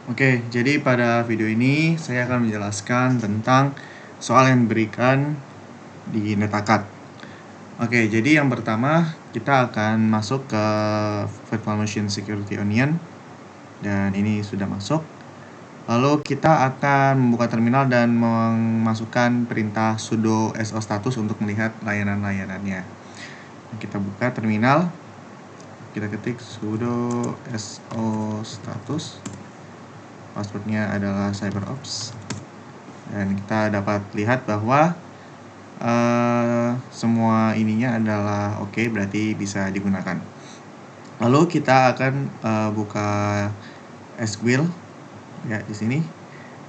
Oke, jadi pada video ini saya akan menjelaskan tentang soal yang diberikan di NetAcad. Oke, jadi yang pertama kita akan masuk ke Virtual Machine Security Onion, dan ini sudah masuk. Lalu kita akan membuka terminal dan memasukkan perintah sudo so status untuk melihat layanan-layanannya. Kita buka terminal, kita ketik sudo so status, passwordnya adalah CyberOps, dan kita dapat lihat bahwa semua ininya adalah oke, berarti bisa digunakan. Lalu kita akan buka SQL ya di sini,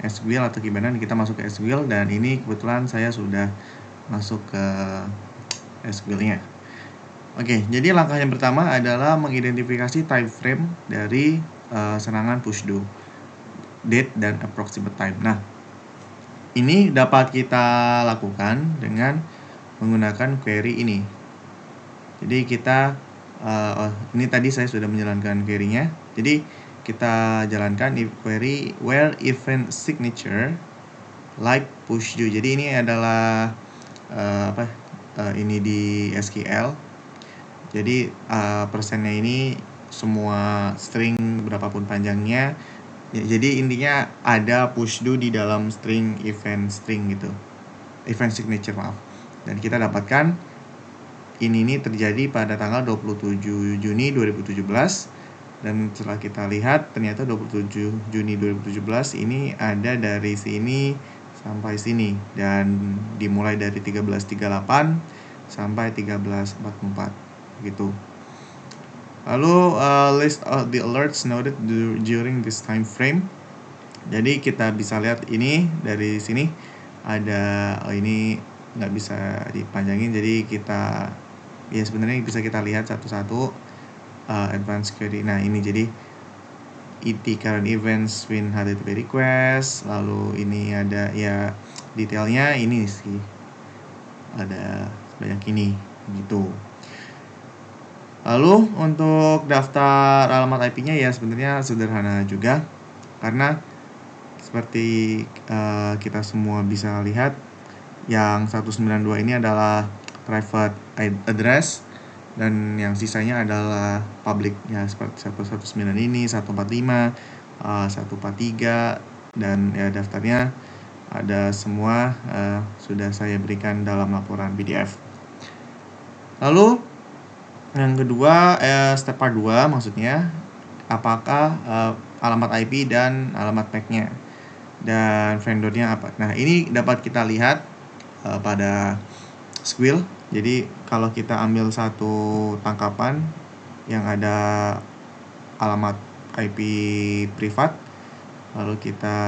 SQL atau gimana, kita masuk ke SQL, dan ini kebetulan saya sudah masuk ke SQL-nya. Oke, jadi langkah yang pertama adalah mengidentifikasi time frame dari serangan pushdo, date dan approximate time. Nah, ini dapat kita lakukan dengan menggunakan query ini. Jadi kita ini tadi saya sudah menjalankan query-nya. Jadi kita jalankan query where event signature like pushdo. Jadi ini adalah ini di SQL. Jadi persennya ini semua string berapapun panjangnya. Ya, jadi intinya ada pushdo di dalam string event string gitu, event signature, maaf. Dan kita dapatkan ini terjadi pada tanggal 27 Juni 2017. Dan setelah kita lihat, ternyata 27 Juni 2017 ini ada dari sini sampai sini, dan dimulai dari 13.38 sampai 13.44 gitu. Lalu list of the alerts noted during this time frame. Jadi kita bisa lihat ini dari sini ada, ini nggak bisa dipanjangin, jadi kita ya sebenarnya bisa kita lihat satu-satu. Advanced query. Nah, ini jadi current events when HTTP request. Lalu ini ada ya detailnya, ini sih ada banyak ini gitu. Lalu untuk daftar alamat IP-nya ya sebenarnya sederhana juga, karena seperti kita semua bisa lihat, yang 192 ini adalah private address, dan yang sisanya adalah public ya, seperti 119 ini, 145, 143, dan ya daftarnya ada semua, sudah saya berikan dalam laporan PDF. Lalu yang kedua, step part 2 maksudnya apakah alamat IP dan alamat MAC-nya dan vendornya apa. Nah, ini dapat kita lihat pada SQL. Jadi kalau kita ambil satu tangkapan yang ada alamat IP privat, lalu kita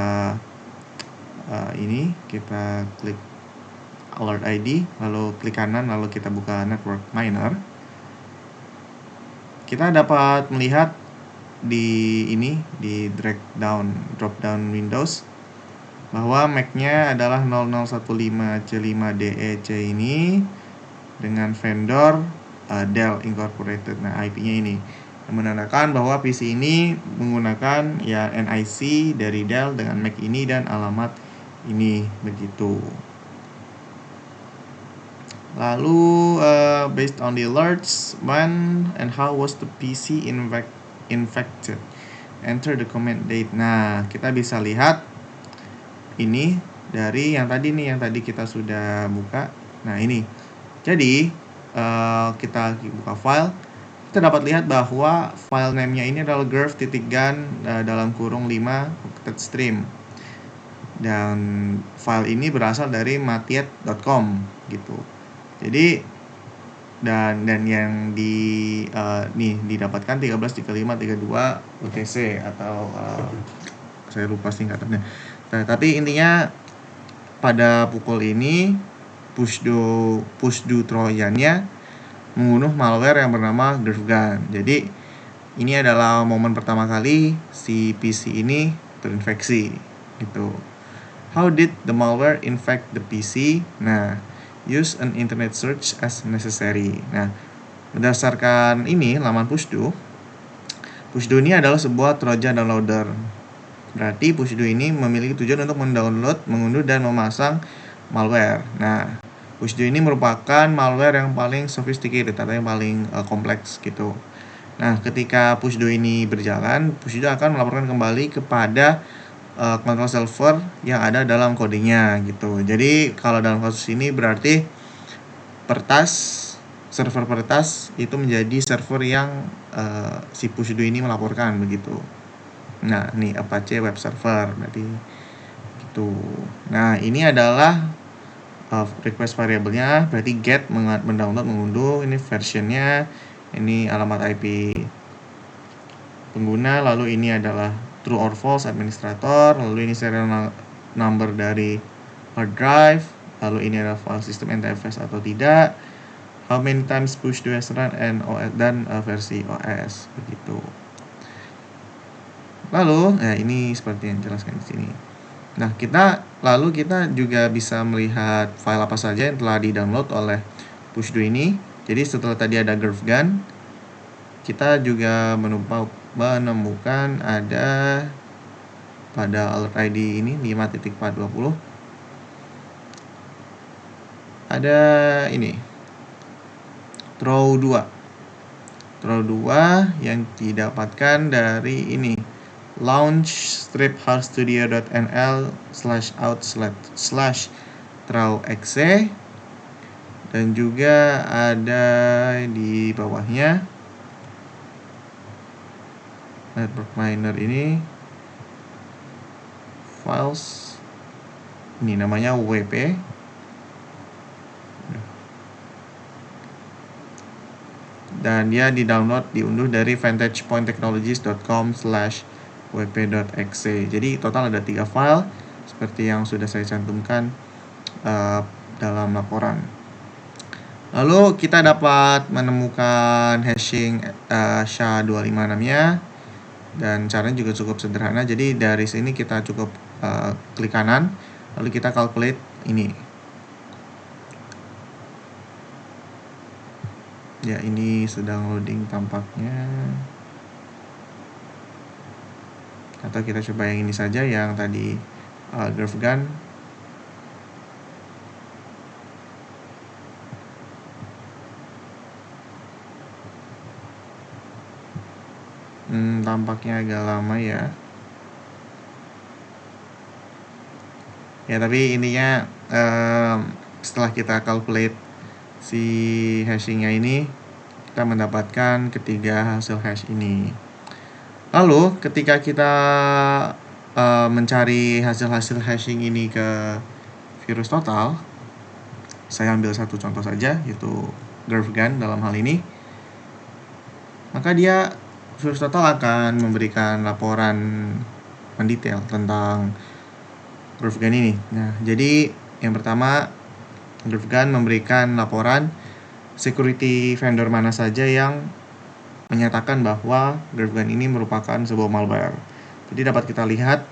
kita klik alert ID, lalu klik kanan, lalu kita buka network miner, kita dapat melihat di drop down windows bahwa MAC-nya adalah 0015C5DEC ini dengan vendor Dell Incorporated. Nah, IP-nya ini menandakan bahwa PC ini menggunakan ya NIC dari Dell dengan MAC ini dan alamat ini, begitu. Lalu based on the alerts, when and how was the PC infected, enter the command date. Nah, kita bisa lihat ini dari yang tadi kita sudah buka. Nah, ini jadi kita buka file, kita dapat lihat bahwa file name-nya ini adalah grph.gun dalam kurung 5 octet stream, dan file ini berasal dari matiet.com gitu. Jadi dan yang didapatkan 13.35.32 UTC atau saya lupa singkatannya. Nah, tapi intinya pada pukul ini pushdo trojannya membunuh malware yang bernama grph.gun. Jadi ini adalah momen pertama kali si PC ini terinfeksi gitu. How did the malware infect the PC? Nah, use an internet search as necessary. Nah, berdasarkan ini laman pushdo ini adalah sebuah trojan downloader. Berarti pushdo ini memiliki tujuan untuk mendownload, mengunduh, dan memasang malware. Nah, pushdo ini merupakan malware yang paling sophisticated atau yang paling kompleks gitu. Nah, ketika pushdo ini berjalan, pushdo akan melaporkan kembali kepada control server yang ada dalam kodenya gitu. Jadi kalau dalam kasus ini berarti server Pertas itu menjadi server yang si pushdo ini melaporkan begitu. Nah, ini Apache Web Server berarti gitu. Nah, ini adalah request variabelnya, berarti get mendownload, mengunduh, ini versionnya, ini alamat IP pengguna, lalu ini adalah true or false administrator, lalu ini serial number dari hard drive, lalu ini adalah file system NTFS atau tidak, how many times pushdo has run, and OS dan versi OS begitu. Lalu, ini seperti yang dijelaskan di sini. Nah, kita juga bisa melihat file apa saja yang telah di-download oleh pushdo ini. Jadi setelah tadi ada grpgan, kita juga menemukan ada pada alert ID ini 5.420 ada ini throw 2 yang didapatkan dari ini launch strip hardstudio.nl/out/throw.exe, dan juga ada di bawahnya network miner ini files ini namanya wp, dan dia diunduh dari vantagepointtechnologies.com/wp.exe. Jadi total ada 3 file seperti yang sudah saya cantumkan dalam laporan. Lalu kita dapat menemukan hashing SHA-256-nya, dan caranya juga cukup sederhana. Jadi dari sini kita cukup klik kanan, lalu kita calculate ini. Ya, ini sedang loading tampaknya. Atau kita coba yang ini saja, yang tadi grpgan. Tampaknya agak lama ya. Ya, tapi intinya setelah kita calculate si hashingnya ini, kita mendapatkan ketiga hasil hash ini. Lalu ketika kita mencari hasil-hasil hashing ini ke virus total, saya ambil satu contoh saja, yaitu grpgan dalam hal ini, maka virus total akan memberikan laporan mendetail tentang grpgan ini. Nah, jadi yang pertama, grpgan memberikan laporan security vendor mana saja yang menyatakan bahwa grpgan ini merupakan sebuah malware. Jadi dapat kita lihat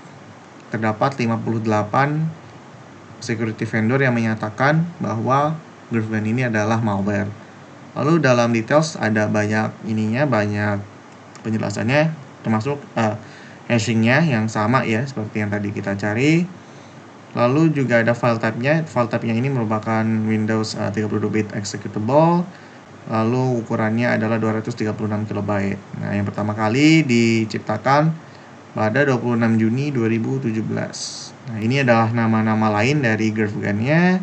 terdapat 58 security vendor yang menyatakan bahwa grpgan ini adalah malware. Lalu dalam details ada banyak penjelasannya, termasuk hashingnya yang sama ya seperti yang tadi kita cari. Lalu juga ada file type-nya. File type-nya ini merupakan Windows 32-bit executable. Lalu ukurannya adalah 236 KB. Nah, yang pertama kali diciptakan pada 26 Juni 2017. Nah, ini adalah nama-nama lain dari grpgan-nya.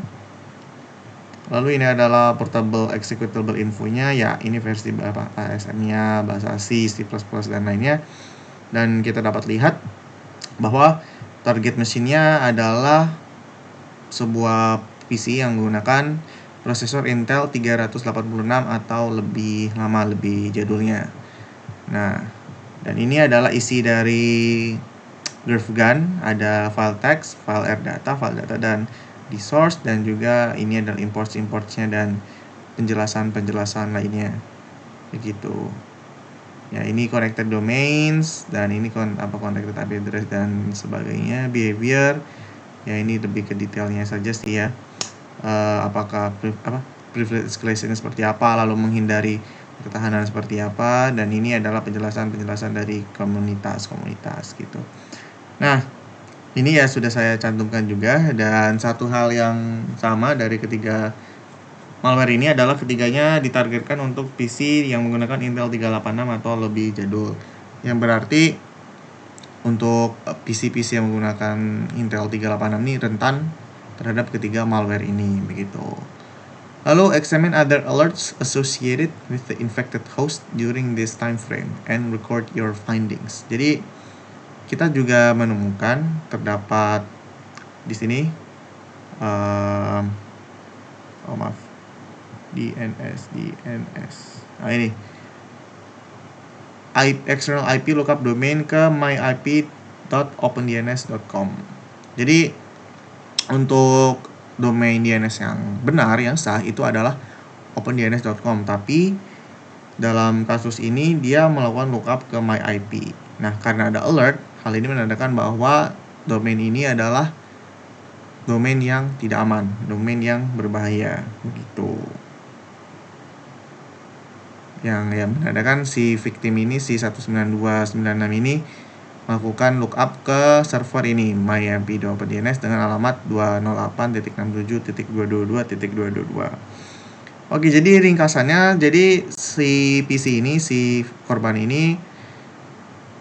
Lalu ini adalah portable executable infonya, ya ini versi ASM-nya, bahasa C, C++, dan lainnya. Dan kita dapat lihat bahwa target mesinnya adalah sebuah PC yang menggunakan prosesor Intel 386 atau lebih lama, lebih jadulnya. Nah, dan ini adalah isi dari grpgan, ada file text, file rdata, file data, dan di source, dan juga ini adalah imports-importsnya dan penjelasan-penjelasan lainnya begitu. Ya, ini connected domains, dan ini connected IP address dan sebagainya, behavior. Ya, ini lebih ke detailnya saja sih ya. Apakah privilege escalation seperti apa, lalu menghindari ketahanan seperti apa, dan ini adalah penjelasan-penjelasan dari komunitas gitu. Nah, ini ya sudah saya cantumkan juga, dan satu hal yang sama dari ketiga malware ini adalah ketiganya ditargetkan untuk PC yang menggunakan Intel 386 atau lebih jadul. Yang berarti untuk PC-PC yang menggunakan Intel 386 ini rentan terhadap ketiga malware ini, begitu. Lalu examine other alerts associated with the infected host during this time frame and record your findings. Jadi kita juga menemukan terdapat di sini DNS. Nah ini external IP lookup domain ke myip.opendns.com. Jadi untuk domain DNS yang benar, yang sah itu adalah opendns.com, tapi dalam kasus ini dia melakukan lookup ke myip. Nah, karena ada alert, hal ini menandakan bahwa domain ini adalah domain yang tidak aman, domain yang berbahaya, begitu. Yang menandakan si victim ini, si 19296 ini melakukan lookup ke server ini myip.opendns dengan alamat 208.67.222.222. Oke, jadi ringkasannya, jadi si PC ini, si korban ini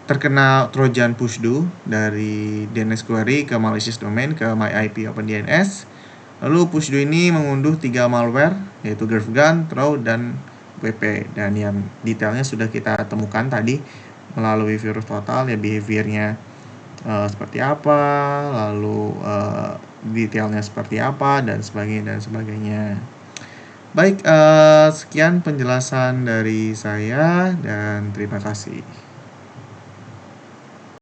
terkena Trojan pushdo dari DNS query ke malicious domain ke myip.opendns. Lalu pushdo ini mengunduh 3 malware, yaitu GerfGun, Trow, dan WP. Dan yang detailnya sudah kita temukan tadi melalui virus total, ya behaviornya seperti apa, lalu detailnya seperti apa, dan sebagainya. Baik, sekian penjelasan dari saya dan terima kasih.